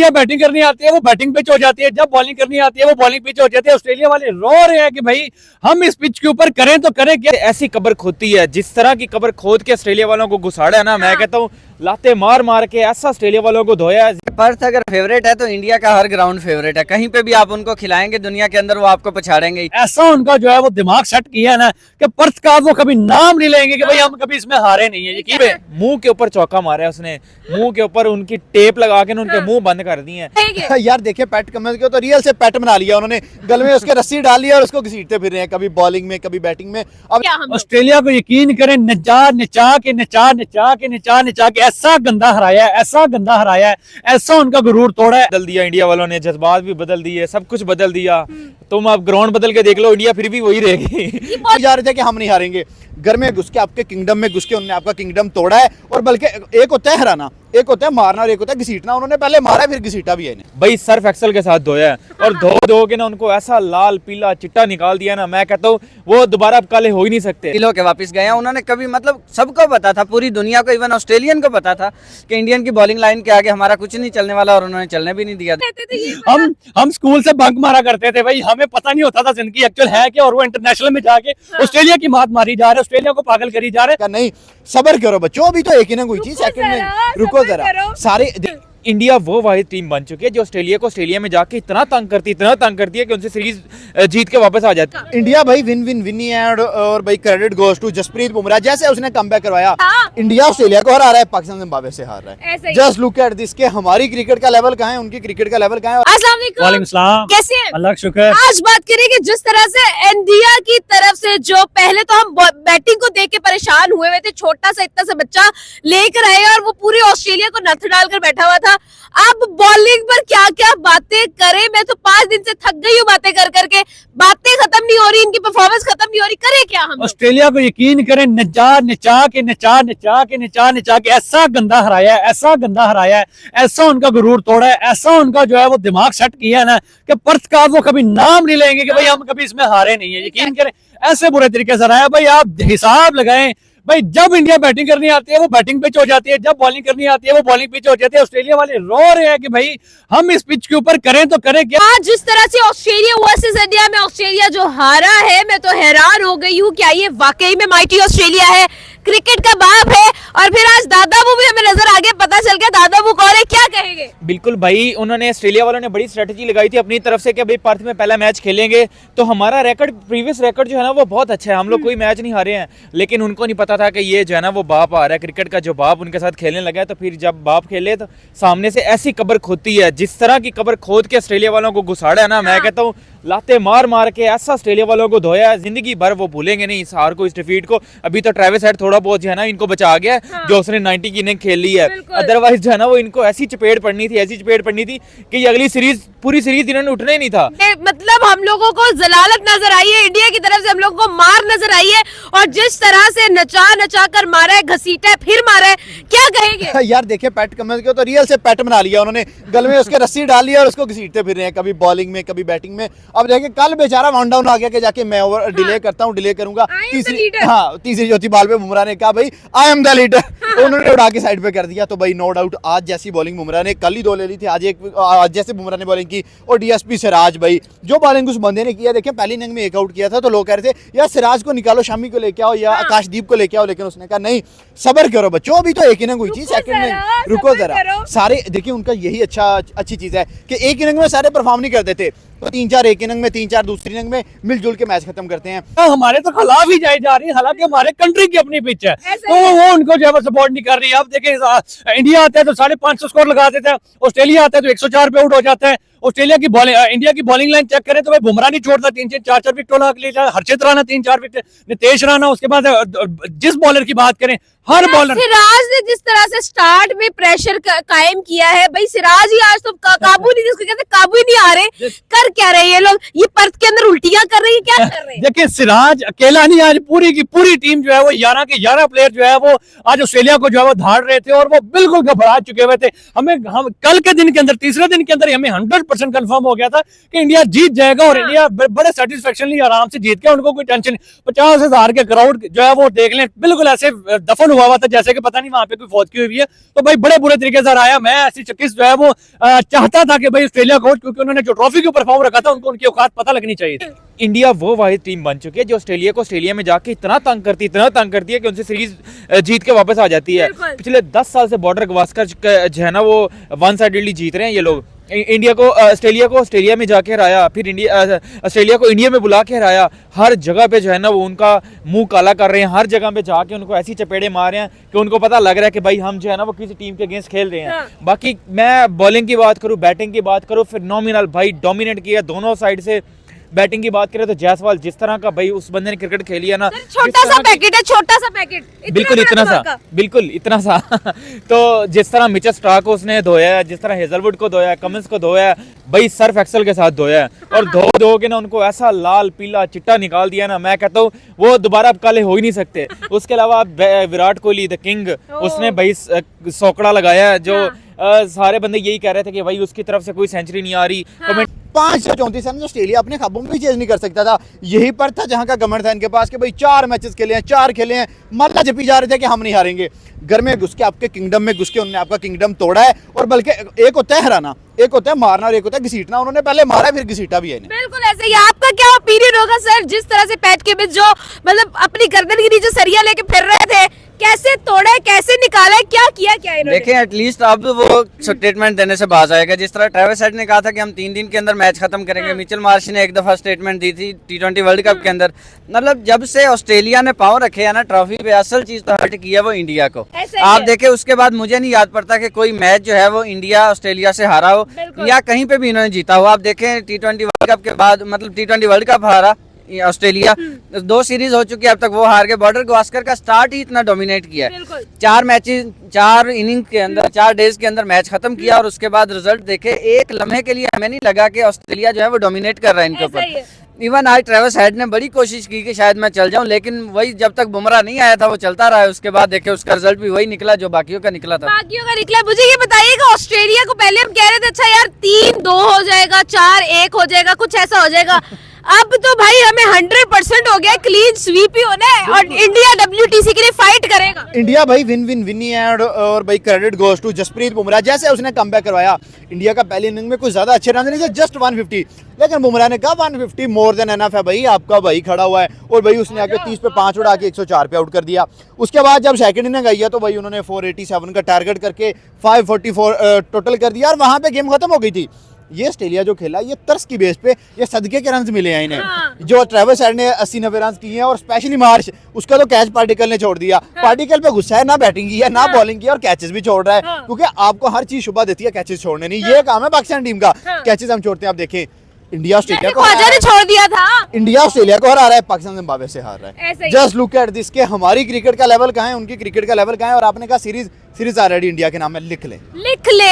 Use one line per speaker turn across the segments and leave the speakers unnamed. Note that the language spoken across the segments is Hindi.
ये बैटिंग करनी आती है वो बैटिंग पिच हो जाती है, जब बॉलिंग करनी आती है वो बॉलिंग पिच हो जाती है। ऑस्ट्रेलिया वाले रो रहे हैं कि भाई हम इस पिच के ऊपर करें तो करें क्या।
ऐसी कब्र खोदती है, जिस तरह की कब्र खोद के ऑस्ट्रेलिया वालों को घुसाड़ा है ना, मैं कहता हूँ लाते मार मार के ऐसा ऑस्ट्रेलिया वालों को धोया है।
पर्थ अगर फेवरेट है तो इंडिया का हर ग्राउंड फेवरेट है। कहीं पे भी आप उनको खिलाएंगे दुनिया के अंदर वो आपको पछाड़ेंगे।
ऐसा उनका जो है वो दिमाग सेट किया है ना कि पर्थ का वो कभी नाम नहीं लेंगे कि भाई हम कभी इसमें हारे नहीं है। यकीन है।
मुंह के ऊपर चौका मारा है उसने, मुंह के ऊपर उनकी टेप लगा के उनके मुंह बंद कर दिए हैं।
यार देखिए पैट कमिंस को तो रियल से पैट बना लिया उन्होंने, गले में उसके रस्सी डाल लिया और उसको घसीटते फिर रहे हैं, कभी बॉलिंग में कभी बैटिंग में। अब
ऑस्ट्रेलिया को यकीन करें नचा नचा के ऐसा गंदा हराया है, ऐसा गंदा हराया है, ऐसा उनका गुरूर तोड़ा है।
बदल दिया इंडिया वालों ने, जज्बात भी बदल दिए, सब कुछ बदल दिया। तुम अब ग्राउंड बदल के देख लो, इंडिया फिर भी वही रहेगी।
जा रहे थे कि हम नहीं हारेंगे, घर में घुस के आपके किंगडम में घुस के उन्होंने आपका किंगडम तोड़ा है। और बल्कि एक होता है हराना, एक होता है मारना और एक होता है घसीटना। उन्होंने पहले मारा फिर घसीटा भी है इन्हें।
भाई सर्फ एक्सल के साथ धोया है और धो के ना उनको ऐसा लाल पीला चिट्टा निकाल दिया ना, मैं कहता हूँ वो दोबारा अब काले हो ही नहीं सकते।
किलो के वापस गए हैं उन्होंने। कभी मतलब सबको पता था, पूरी दुनिया को, इवन ऑस्ट्रेलियन को पता था कि इंडियन की बॉलिंग लाइन के आगे हमारा कुछ नहीं चलने वाला, और उन्होंने चलने भी नहीं दिया।
हम स्कूल से बंक मारा करते थे भाई, हमें पता नहीं होता था जिंदगी एक्चुअल है क्या, और वो इंटरनेशनल में जाके ऑस्ट्रेलिया की मात मारी जा रहे, ऑस्ट्रेलिया को पागल करी जा रहे।
नहीं सबर करो बच्चों, अभी तो एक ही ना कोई चीज सेकंड में, रुको जरा। सारे
इंडिया वो वाहिद टीम बन चुकी है जो ऑस्ट्रेलिया को ऑस्ट्रेलिया में जाके इतना तंग करती है कि उनसे सीरीज जीत के वापस आ जाती है।
इंडिया भाई विन विन विन ही है। और भाई credit goes to Jasprit Bumrah, जैसे उसने कमबैक करवाया। इंडिया ऑस्ट्रेलिया को हरा रहा है, पाकिस्तान जिम्बाब्वे से हार रहा है। जस्ट लुक एट दिस के हमारी क्रिकेट का लेवल कहाँ है, उनकी क्रिकेट का लेवल कहाँ है।
वालेकुम सलाम,
कैसे हैं?
अल्लाह का शुक्र।
आज बात करेंगे जिस तरह से इंडिया की तरफ से, जो पहले तो हम बैटिंग को देख के परेशान हुए थे, छोटा सा इतना सा बच्चा लेकर आए और वो पूरी ऑस्ट्रेलिया को नथ डालकर बैठा हुआ था। अब बॉलिंग पर क्या क्या बातें करें, मैं तो 5 दिन से थक गई हूँ बातें कर करके, बातें खत्म नहीं हो रही, इनकी परफॉर्मेंस खत्म नहीं हो रही, करे क्या हम?
ऑस्ट्रेलिया को यकीन करें नचा के ऐसा गंदा हराया है, ऐसा गंदा हराया है, ऐसा उनका गुरूर तोड़ा है, ऐसा उनका जो है वो दिमाग सेट किया है ना कि पर्थ का वो कभी नाम नहीं लेंगे कि भाई हम कभी इसमें हारे नहीं है। यकीन करें ऐसे बुरे तरीके से हराया। भाई आप हिसाब लगाएं, भाई जब इंडिया बैटिंग करनी आती है वो बैटिंग पिच हो जाती है, जब बॉलिंग करनी आती है वो बॉलिंग पिच हो जाती है। ऑस्ट्रेलिया वाले रो रहे हैं कि भाई हम इस पिच के ऊपर करें तो करें क्या।
आज जिस तरह से ऑस्ट्रेलिया वर्सेस इंडिया में ऑस्ट्रेलिया जो हारा है, मैं तो हैरान हो गई हूँ। क्या ये वाकई में माइटी ऑस्ट्रेलिया है, क्रिकेट का बाप है? और फिर आज दादाबू भी हमें नजर आ गया, पता चल गया दादाबू कौन है, क्या कहेंगे?
बिल्कुल भाई, उन्होंने ऑस्ट्रेलिया वालों ने बड़ी स्ट्रेटजी लगाई थी अपनी तरफ से कि भाई पर्थ में पहला मैच खेलेंगे तो हमारा रिकॉर्ड, प्रीवियस रिकॉर्ड जो है ना वो बहुत अच्छा है, हम लोग कोई मैच नहीं हारे हैं। लेकिन उनको नहीं पता था कि ये जो है ना वो बाप आ रहा है, क्रिकेट का जो बाप उनके साथ खेलने लगा है। तो फिर जब बाप खेले तो सामने से ऐसी कब्र खोदती है, जिस तरह की कब्र खोद के ऑस्ट्रेलिया वालों को घुसाड़ा है ना, मैं कहता हूँ लाते मार मार के ऐसा ऑस्ट्रेलिया वालों को धोया है, जिंदगी भर वो भूलेंगे नहीं इस हार को, इस डिफीट को। अभी तो ट्रेविस हेड थोड़ा बहुत जो है ना इनको बचा गया है, जो उसने 90 की इनिंग खेल ली है। अदरवाइज जो है ना वो इनको ऐसी चपेट पड़नी थी कि ये अगली सीरीज, पूरी सीरीज इन्होंने उठना ही नहीं था।
मतलब हम लोगों को जलालत नजर आई है, इंडिया की तरफ से हम लोगों को मार नजर आई है, और जिस तरह से नचा कर मारा है, घसीटा है, फिर मारा है, क्या कहेंगे?
यार देखिए पैट कमिंस को तो रियल से पैट बना लिया उन्होंने, गले में उसके रस्सी डाल लिया और उसको घसीटते फिर रहे हैं, कभी बॉलिंग में कभी बैटिंग में। अब देखिए कल बेचारा वन डाउन आ गया कि जाके मैं ओवर डिले करता हूँ, डिले करूंगा। तीसरी चौथी बॉल पे बुमराह ने कहा भाई आई एम द लीडर, उन्होंने उड़ा के साइड पे कर दिया। तो भाई नो डाउट आज जैसी बॉलिंग बुमराह ने, कल ही 2 ले ली थी, आज जैसे बुमराह ने बॉलिंग की, और डीएसपी सिराज भाई जो बॉलिंग उस बंदे ने किया, देखिए पहली इनिंग में 1 आउट किया था तो लोग कह रहे थे यार सिराज को निकालो, शामी को लेके आओ या आकाशदीप को लेके आओ, लेकिन उसने कहा नहीं सबर करो बच्चों, अभी तो एक इनिंग हुई थी, सेकंड में रुको जरा। सारे देखिए उनका यही अच्छी चीज है कि एक इनिंग में सारे परफॉर्म नहीं करते थे, तो 3-4 एक इनिंग में, 3-4 दूसरी इनिंग में मिलजुल के मैच खत्म करते हैं।
हमारे तो खिलाफ ही जाई जा रही है, हालांकि हमारे कंट्री की अपनी पिच है तो वो उनको जो है सपोर्ट नहीं कर रही है। अब देखें इंडिया आता है तो 550 स्कोर लगा देता है, ऑस्ट्रेलिया आता है तो 104 पे आउट हो जाता है। ऑस्ट्रेलिया की बॉलिंग, इंडिया की बॉलिंग लाइन चेक करें तो भाई बुमराह नहीं छोड़ता, 3-4 विकेट लेता, हर्षित राणा 3-4 विकेट, नितेश राणा, उसके बाद जिस बॉलर की बात करें हर बॉलर।
सिराज ने जिस तरह से स्टार्ट में प्रेशर कायम किया है, भाई सिराज ही आज तो काबू नहीं, जिसको कहते काबू ही नहीं आ रहे, कर क्या रहे ये लोग? ये पर्थ के अंदर उल्टियां कर रही है, क्या कर रहे हैं?
देखिए सिराज अकेला नहीं, आज पूरी की पूरी टीम जो है वो 11 के 11 प्लेयर जो है वो आज ऑस्ट्रेलिया को जो है वो धाड़ रहे थे और वो बिल्कुल घबरा चुके हुए थे। हम कल के दिन के अंदर, तीसरे दिन के अंदर हमें 100% कंफर्म हो गया था कि इंडिया जीत जाएगा और इंडिया बड़े सेटिस्फेक्शनली आराम से जीत गया, उनको कोई टेंशन नहीं। 50,000 के क्राउड जो है वो देख लें, बिल्कुल ऐसे दफन हुआ था जैसे कि पता नहीं वहां पे कोई फौज की हुई है। तो भाई बड़े बुरे तरीके से हराया। मैं ऐसी चक्कीस जो है वो चाहता था कि भाई ऑस्ट्रेलिया को, क्योंकि उन्होंने जो ट्रॉफी के ऊपर फॉर्म रखा था उनको उनकी औकात पता लगनी चाहिए थी।
इंडिया वो वाहिद टीम बन चुकी है जो ऑस्ट्रेलिया को ऑस्ट्रेलिया में जाके इतना तंग करती है कि उनसे सीरीज जीत के वापस आ जाती है। पिछले 10 साल से बॉर्डर गवास्कर जो है ना वो वन साइडेडली जीत रहे हैं ये लोग। इंडिया को ऑस्ट्रेलिया में जाके हराया, फिर ऑस्ट्रेलिया को इंडिया में बुला के हराया। हर जगह पे जो है ना वो उनका मुंह काला कर रहे हैं, हर जगह पे जाके उनको ऐसी चपेड़े मार रहे हैं कि उनको पता लग रहा है कि भाई हम जो है ना वो किसी टीम के अगेंस्ट खेल रहे हैं। बाकी मैं बॉलिंग की बात करूँ, बैटिंग की बात करूँ, फिर नॉमिनल भाई डोमिनेट किया दोनों साइड से। बैटिंग की बात करें तो जायसवाल जिस तरह का भाई उस बंदे ने क्रिकेट खेली है ना,
छोटा सा पैकेट है, छोटा सा पैकेट,
बिल्कुल इतना सा तो जिस तरह मिचेल स्टार्क को उसने धोया है, जिस तरह हेजलवुड को धोया है, कमिंस को धोया है, भाई सर्फ एक्सेल के साथ धोया है। और धो के ना उनको ऐसा लाल पीला चिट्टा निकाल दिया ना, मैं कहता हूँ वो दोबारा अब काले हो ही नहीं सकते। उसके अलावा विराट कोहली द किंग, उसने भाई सौकड़ा लगाया है जो सारे बंदे यही कह रहे थे कि भाई उसकी तरफ से कोई सेंचुरी नहीं आ रही।
534 रन ऑस्ट्रेलिया अपने ख्वाबों में भी चेज नहीं कर सकता था। यही पर था जहां का गमन था इनके पास कि भाई 4 मैचेस खेले हैं, 4 खेले हैं, मल्ला जपी जा रहे थे कि हम नहीं हारेंगे। घर में घुस के आपके किंगडम में घुस के उन्होंने आपका किंगडम तोड़ा है। और बल्कि एक होता है हराना, एक होता है मारना और एक होता है घसीटना। उन्होंने पहले मारा फिर घसीटा भी है इन्हें।
बिल्कुल ऐसे ही। आपका क्या ओपिनियन होगा सर, जिस तरह से पैट के बीच जो मतलब अपनी गर्दन के नीचे सरिया लेके फिर रहे थे, कैसे तोड़ा, कैसे निकाला, क्या किया क्या इन्होंने?
देखें एटलीस्ट अब वो स्टेटमेंट देने से बाज आएगा। जिस तरह ट्रेविस हेड ने कहा था कि हम 3 दिन के अंदर मैच खत्म करेंगे, मिचेल मार्श ने एक दफा स्टेटमेंट दी थी T20 वर्ल्ड कप के अंदर। मतलब जब से ऑस्ट्रेलिया ने पांव रखे है ना ट्रॉफी पे, असल चीज तो हट की है वो इंडिया को। आप देखें उसके बाद मुझे नहीं याद पड़ता कि कोई मैच जो है वो इंडिया ऑस्ट्रेलिया से हारा हो या कहीं पे भी इन्होंने जीता हो। आप देखें T20 वर्ल्ड कप के बाद, मतलब T20 वर्ल्ड कप हारा ऑस्ट्रेलिया, 2 सीरीज हो चुकी है अब तक वो हार गए। बॉर्डर गवास्कर का स्टार्ट ही इतना डोमिनेट किया है, 4 मैचेस 4 इनिंग के अंदर 4 डेज के अंदर मैच खत्म किया। और उसके बाद रिजल्ट देखे, एक लम्हे के लिए हमें नहीं लगा कि ऑस्ट्रेलिया जो है वो डोमिनेट कर रहा है इनके ऊपर। इवन आज ट्रेविस हेड ने बड़ी कोशिश की कि शायद मैं चल जाऊं, लेकिन वही जब तक बुमराह नहीं आया था वो चलता रहा है। उसके बाद देखे उसका रिजल्ट भी वही निकला जो बाकियों का निकला था।
मुझे ये बताइएगा, ऑस्ट्रेलिया को पहले हम कह रहे थे अच्छा यार 3-2 हो जाएगा, 4-1 हो जाएगा, कुछ ऐसा हो जाएगा। अब तो भाई हमें 100% हो गया, क्लीन स्वीप ही होना है और इंडिया WTC के लिए फाइट करेगा।
इंडिया भाई विन ही है। और भाई credit goes to Jasprit Bumrah, जैसे उसने कमबैक करवाया। इंडिया का पहले इनिंग में कुछ ज्यादा अच्छे रन नहीं थे, जस्ट 150, लेकिन बुमराह ने कहा 150 मोर देन एनफ है भाई, आपका भाई खड़ा हुआ है। और भाई उसने आके 30 पे 5 उड़ा के 104 पे आउट कर दिया। उसके बाद जब सेकंड इनिंग आई है तो भाई उन्होंने 487 का टारगेट करके 544 टोटल कर दिया और वहां पे गेम खत्म हो गई थी। ये ऑस्ट्रेलिया जो खेला ये तर्स की बेस पे, ये सदके के रन्स मिले हैं इन्हें। जो ट्रेविस हेड ने 80-90 रन किए हैं और स्पेशली मार्श, उसका तो कैच पार्टिकल ने छोड़ दिया। पार्टिकल पे गुस्सा है, ना बैटिंग की है ना बॉलिंग की और कैचेस भी छोड़ रहा है, क्योंकि आपको हर चीज शुबा देती है कैचेस छोड़ने नहीं। ये काम है पाकिस्तान टीम का, कैचेस हम छोड़ते हैं। आप देखें इंडिया ऑस्ट्रेलिया को
ख्वाजा ने छोड़ दिया था,
इंडिया ऑस्ट्रेलिया को हरा रहा है, पाकिस्तान जिम्बाब्वे से हार रहा है। जस्ट लुक एट दिस के हमारी क्रिकेट का लेवल कहाँ है, उनकी क्रिकेट का लेवल कहाँ है। और आपने कहा सीरीज ऑलरेडी इंडिया के नाम में लिख ले।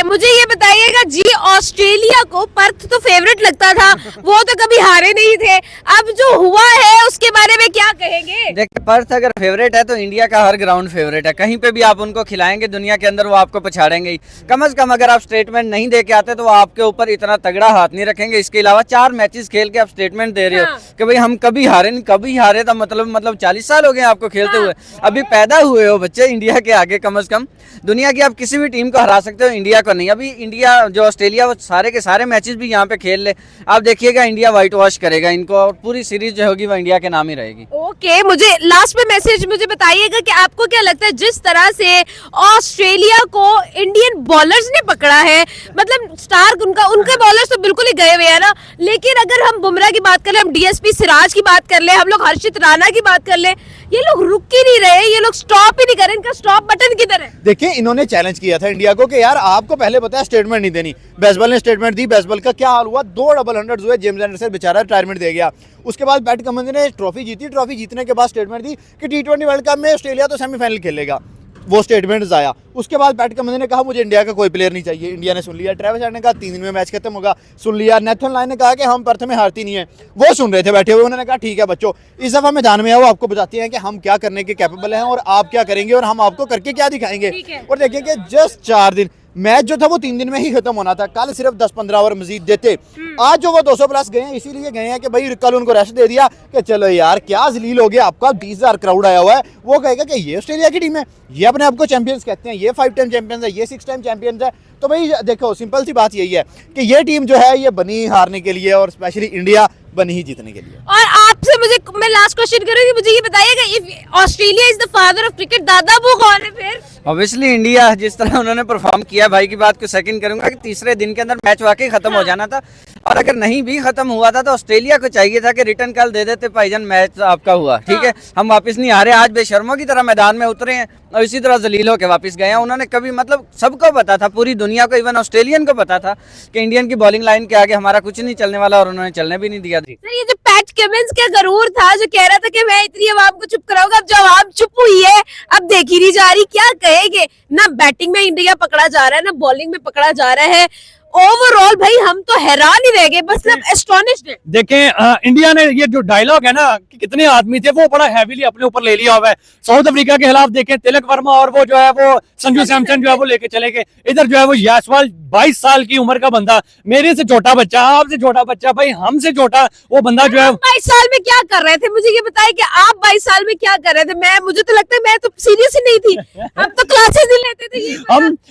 मुझे ये बताइएगा जी, ऑस्ट्रेलिया को पर्थ तो फेवरेट लगता था, वो तो कभी हारे नहीं थे। अब जो हुआ है उसके बारे में क्या कहेंगे?
देखिए पर्थ अगर फेवरेट है तो इंडिया का हर ग्राउंड फेवरेट है। कहीं पे भी आप उनको खिलाएंगे दुनिया के अंदर वो आपको पछाड़ेंगे ही। कम से कम अगर आप स्टेटमेंट नहीं दे के आते तो वो आपके ऊपर इतना तगड़ा हाथ नहीं रखेंगे। इसके अलावा 4 मैचेस खेल के आप स्टेटमेंट दे रहे हो कि भाई हम कभी हारे था, मतलब 40 साल हो गए आपको खेलते हुए, अभी पैदा हुए हो बच्चे इंडिया के आगे। कम से कम दुनिया की आप किसी भी टीम को हरा सकते हो, इंडिया को नहीं। अभी इंडिया जो ऑस्ट्रेलिया वो सारे के सारे मैचेस भी यहाँ पे खेल ले, आप देखिएगा इंडिया व्हाइट वॉश करेगा इनको और पूरी सीरीज जो होगी वो इंडिया के नाम ही रहेगी।
ओके, मुझे लास्ट में मैसेज मुझे बताइएगा कि आपको क्या लगता है जिस तरह से ऑस्ट्रेलिया को इंडियन बॉलर्स ने पकड़ा है, मतलब स्टार्क उनके बॉलर्स तो बिल्कुल ही गए हुए हैं ना, लेकिन अगर हम बुमराह की बात कर ले, हम DSP सिराज की बात कर ले, हम लोग हर्षित राणा की बात कर ले, ये लोग रुक ही नहीं रहे, ये लोग स्टॉप ही नहीं कर रहे। इनका स्टॉप बटन किधर है?
देखिए इन्होंने चैलेंज किया था इंडिया को कि यार आपको पहले पता है स्टेटमेंट नहीं देनी। बेसबॉल ने स्टेटमेंट दी, बेसबॉल का क्या हाल हुआ, 2 डबल 100 हुए, जेम्स एंडरसन बेचारा रिटायरमेंट दे गया। उसके बाद पैट कमिंस ने ट्रॉफी जीती, ट्रॉफी जीतने के बाद स्टेटमेंट दी कि T20 वर्ल्ड कप में ऑस्ट्रेलिया तो सेमीफाइनल खेलेगा, वो स्टेटमेंट आया। उसके बाद पैट कमिंस ने कहा मुझे इंडिया का कोई प्लेयर नहीं चाहिए, इंडिया ने सुन लिया। ट्रेविस हेड ने कहा 3 दिन में मैच खत्म होगा, सुन लिया। नेथन लायन ने कहा कि हम पर्थ में हारती नहीं है, वो सुन रहे थे बैठे हुए। उन्होंने कहा ठीक है बच्चों, इस दफा मैदान में आओ, आपको बताते हैं कि हम क्या करने के कैपेबल हैं और आप क्या करेंगे और हम आपको करके क्या दिखाएंगे। और देखिए कि जस्ट 4 दिन मैच जो था वो 3 दिन में ही खत्म होना था, कल सिर्फ 10-15 ओवर मजीद देते। आज जो वो 200 प्लस गए हैं इसीलिए गए हैं कि भाई कल उनको रेस्ट दे दिया कि चलो यार क्या जलील हो गया, आपका 20,000 क्राउड आया हुआ है, वो कहेगा कि ये ऑस्ट्रेलिया की टीम है, ये अपने आप को चैंपियंस कहते हैं, ये 5 टाइम चैंपियंस है, ये 6 टाइम चैंपियंस है। तो भाई देखो सिंपल सी बात यही है कि ये टीम जो है ये बनी हारने के लिए और स्पेशली इंडिया बनी ही जीतने के लिए।
और आपसे मैं लास्ट क्वेश्चन करूंगी, मुझे ये बताइएगा if Australia is the father of cricket, दादा वो कौन है फिर?
ऑब्वियसली इंडिया, जिस तरह उन्होंने परफॉर्म किया, भाई की बात को सेकंड करूंगा कि तीसरे दिन के अंदर मैच वाकई खत्म हो जाना था, और अगर नहीं भी खत्म हुआ था तो ऑस्ट्रेलिया को चाहिए था कि रिटर्न कॉल दे देते, भाईजान मैच आपका हुआ, ठीक है, हम वापस नहीं आ रहे, आज बेशर्मों की तरह मैदान में उतरे हैं और इसी तरह जलील होकर वापस गए हैं। उन्होंने कभी मतलब सबको पता था, पूरी दुनिया को, इवन ऑस्ट्रेलियन को पता था कि इंडियन की बॉलिंग लाइन के आगे हमारा कुछ नहीं चलने वाला, और उन्होंने चलने भी नहीं दिया थी।
सर ये जो पैट कमिंस का गरूर था जो कह रहा था कि मैं इतनी आवाम को चुप कराऊंगा, अब जो आवाम चुप हुई है अब देखी नहीं जा रही, क्या कहेंगे? ना बैटिंग में इंडिया पकड़ा जा रहा है ना बॉलिंग में पकड़ा जा रहा है, ओवरऑल भाई हम तो हैरान ही रह गए, बस एस्टोनिश्ड है।
देखें इंडिया ने ये जो डायलॉग है ना कि कितने आदमी थे वो बड़ा हैवीली अपने ऊपर ले लिया हुआ है। साउथ अफ्रीका के खिलाफ देखें तिलक वर्मा और वो जो है वो संजू सैमसन जो है वो लेके चले गए, इधर जो है वो यासवाल 22 साल की उम्र का बंदा, मेरे से छोटा बच्चा, आपसे छोटा बच्चा, भाई हमसे छोटा वो बंदा जो है
22 साल में क्या कर रहे थे? मुझे ये बताइए कि आप 22 साल में क्या कर रहे थे? मुझे तो लगता है मैं तो सीरियस ही नहीं थी, हम तो क्लासेस ही लेते थे।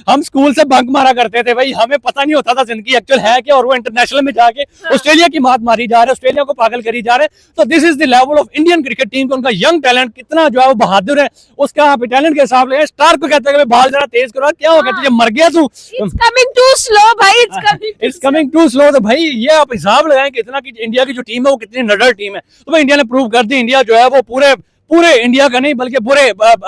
हम स्कूल से बंक मारा करते थे भाई, हमें पता नहीं होता था जिंदगी एक्चुअल है क्या, और वो इंटरनेशनल में जाके ऑस्ट्रेलिया की मात मारी जा रहे, ऑस्ट्रेलिया को पागल करी जा रहे। तो this is the level of Indian cricket team, उनका यंग टैलेंट कितना जो है वो बहादुर है, उसका आप टैलेंट के हिसाब से स्टार को कहते हैं बॉल जरा तेज करो, क्या हो गया तुझे, मर गया तू,
इट्स कमिंग टू स्लो भाई,
इट्स कमिंग टू स्लो। तो भाई ये आप हिसाब लगाएं कि इतना कि इंडिया की जो टीम है वो कितनी नडर टीम है। तो भाई इंडिया ने प्रूव कर दी, इंडिया जो है वो पूरे इंडिया का नहीं बल्कि पूरे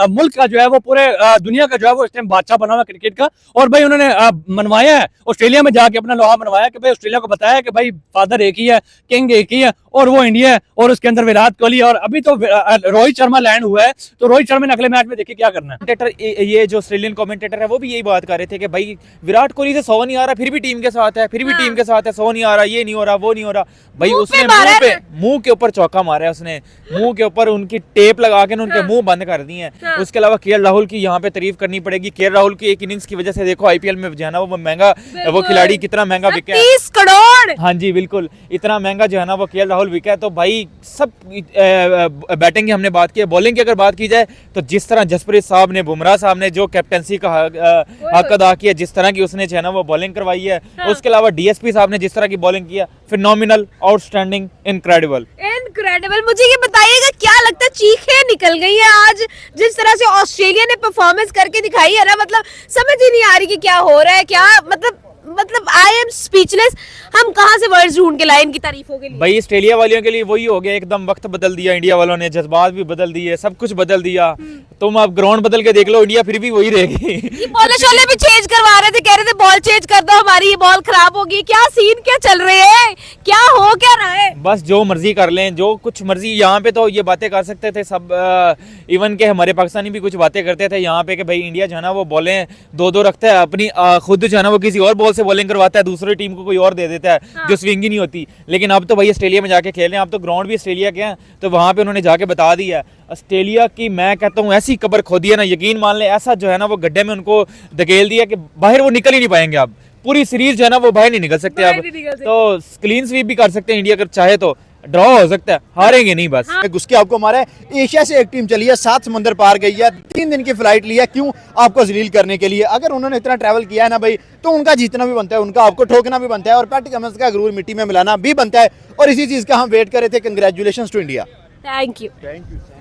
मुल्क का जो है वो पूरे दुनिया का जो है वो इस टाइम बादशाह बना हुआ क्रिकेट का। और भाई उन्होंने मनवाया है ऑस्ट्रेलिया में जाके, अपना लोहा मनवाया कि भाई ऑस्ट्रेलिया को बताया कि भाई फादर एक ही है, किंग एक ही है, और वो इंडिया है, और उसके अंदर विराट कोहली, और अभी तो रोहित शर्मा लैंड हुआ है, तो रोहित शर्मा ने अगले मैच में देखिए क्या करना है।
कमेंटेटर ये जो ऑस्ट्रेलियन कमेंटेटर है वो भी यही बात कर रहे थे कि भाई विराट कोहली से 100 नहीं आ रहा, फिर भी टीम के साथ है, फिर भी टीम के साथ है, 100 नहीं आ रहा, ये नहीं हो रहा, वो नहीं हो रहा। भाई उसने मुंह के ऊपर चौका मारा है, उसने मुंह के ऊपर उनकी टेप लगा के उनके मुंह बंद कर दिए हैं। उसके अलावा केएल राहुल की यहाँ पे तारीफ करनी पड़ेगी। केएल राहुल की एक इनिंग्स की वजह से देखो आईपीएल में जो है ना वो महंगा, वो खिलाड़ी कितना महंगा बिका है,
30 करोड़।
हाँ जी बिल्कुल, इतना महंगा जो है ना वो केएल राहुल बिका है। तो भाई सब बैटिंग की हमने बात की है, बॉलिंग की अगर बात की जाए तो जिस तरह जसप्रीत साहब ने, बुमराह साहब ने जो कैप्टनसी का हक अदा किया, जिस तरह की उसने जो है ना वो बॉलिंग करवाई है, उसके अलावा डीएसपी साहब ने जिस तरह की बॉलिंग किया, फिनोमिनल, आउटस्टैंडिंग, इनक्रेडिबल।
मुझे ये बताइएगा क्या लगता है चीखें निकल गई है आज जिस तरह से ऑस्ट्रेलिया ने परफॉर्मेंस करके दिखाई है ना, मतलब समझ ही नहीं आ रही कि क्या हो रहा है, क्या मतलब आई एम स्पीचलेस। हम कहाँ से वर्ड्स ढूंढ के लाए इनकी तारीफों के लिए?
भाई ऑस्ट्रेलिया वालियों के लिए वही हो गया, एकदम वक्त बदल दिया इंडिया वालों ने, जज्बात भी बदल दिए, सब कुछ बदल दिया। तुम अब ग्राउंड बदल के देख लो, इंडिया फिर भी वही रहेगी।
बॉल शोले भी चेंज करवा रहे थे, कह रहे थे बॉल चेंज कर दो, हमारी ये बॉल खराब होगी। क्या सीन क्या चल रहे हैं, क्या हो क्या रहा है?
बस जो मर्जी कर लें, जो कुछ मर्जी। यहाँ पे तो ये बातें कर सकते थे सब, इवन के हमारे पाकिस्तानी भी कुछ बातें करते थे यहाँ पे कि भाई इंडिया जो है ना वो बॉलें 2-2 रखता है अपनी, खुद जो है ना वो किसी और बॉल से बॉलिंग करवाता है, दूसरी टीम को कोई और दे देता है जो स्विंग ही नहीं होती। लेकिन अब तो भाई ऑस्ट्रेलिया में जाके खेल रहे हैं, अब तो ग्राउंड भी ऑस्ट्रेलिया के हैं, तो वहाँ पे उन्होंने जाके बता दिया। ऑस्ट्रेलिया की मैं कहता हूँ ऐसी कब्र खोदी है ना, यकीन मान लें, ऐसा जो है ना वो गड्ढे में उनको धकेल दिया कि बाहर वो निकल ही नहीं पाएंगे। अब पूरी सीरीज जो है ना वो बाहर नहीं निकल सकते अब, तो क्लीन स्वीप भी कर सकते हैं इंडिया अगर चाहे तो, ड्रॉ हो सकता है, हारेंगे नहीं बस।
घुस के आपको मारा है। एशिया से एक टीम चली है, 7 समुंदर पार गई है, 3 दिन की फ्लाइट ली है, क्यों? आपको जलील करने के लिए। अगर उन्होंने इतना ट्रैवल किया है ना भाई, तो उनका जीतना भी बनता है, उनका आपको ठोकना भी बनता है, और पैट कमिंस का गुरूर मिट्टी में मिलाना भी बनता है। और इसी चीज का हम वेट कर रहे थे। Congratulations to India.
Thank you.
Thank you.